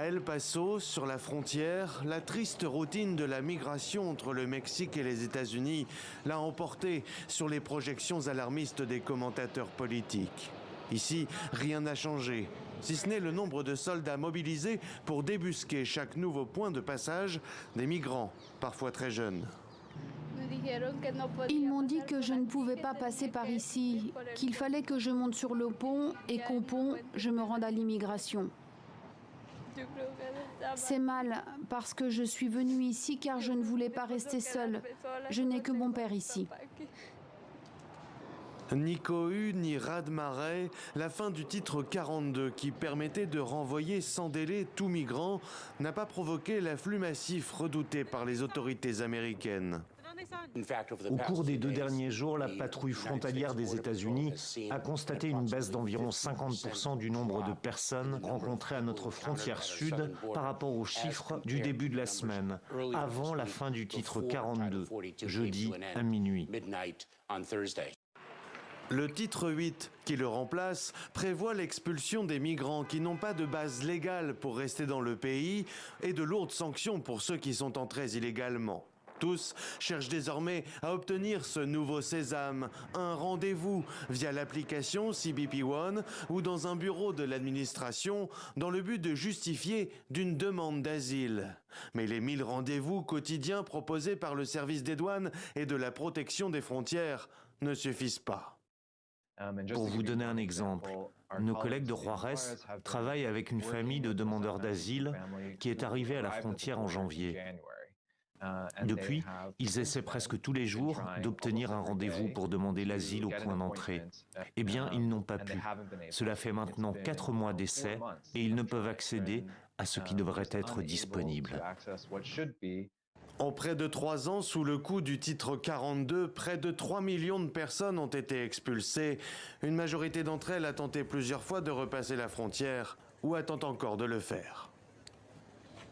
El Paso, sur la frontière, la triste routine de la migration entre le Mexique et les États-Unis l'a emporté sur les projections alarmistes des commentateurs politiques. Ici, rien n'a changé, si ce n'est le nombre de soldats mobilisés pour débusquer chaque nouveau point de passage des migrants, parfois très jeunes. Ils m'ont dit que je ne pouvais pas passer par ici, qu'il fallait que je monte sur le pont et qu'au pont, je me rende à l'immigration. C'est mal, parce que je suis venue ici car je ne voulais pas rester seule. Je n'ai que mon père ici. Ni cohue, ni raz-de-marée, la fin du titre 42 qui permettait de renvoyer sans délai tout migrant n'a pas provoqué l'afflux massif redouté par les autorités américaines. Au cours des 2 derniers jours, la patrouille frontalière des États-Unis a constaté une baisse d'environ 50% du nombre de personnes rencontrées à notre frontière sud par rapport aux chiffres du début de la semaine, avant la fin du titre 42, jeudi à minuit. Le titre 8, qui le remplace, prévoit l'expulsion des migrants qui n'ont pas de base légale pour rester dans le pays et de lourdes sanctions pour ceux qui sont entrés illégalement. Tous cherchent désormais à obtenir ce nouveau sésame, un rendez-vous via l'application CBP One ou dans un bureau de l'administration dans le but de justifier d'une demande d'asile. Mais les 1000 rendez-vous quotidiens proposés par le service des douanes et de la protection des frontières ne suffisent pas. Pour vous donner un exemple, nos collègues de Juarez travaillent avec une famille de demandeurs d'asile qui est arrivée à la frontière en janvier. Depuis, ils essaient presque tous les jours d'obtenir un rendez-vous pour demander l'asile au point d'entrée. Eh bien, ils n'ont pas pu. Cela fait maintenant 4 mois d'essai et ils ne peuvent accéder à ce qui devrait être disponible. En près de 3 ans, sous le coup du titre 42, près de 3 millions de personnes ont été expulsées. Une majorité d'entre elles a tenté plusieurs fois de repasser la frontière ou attend encore de le faire.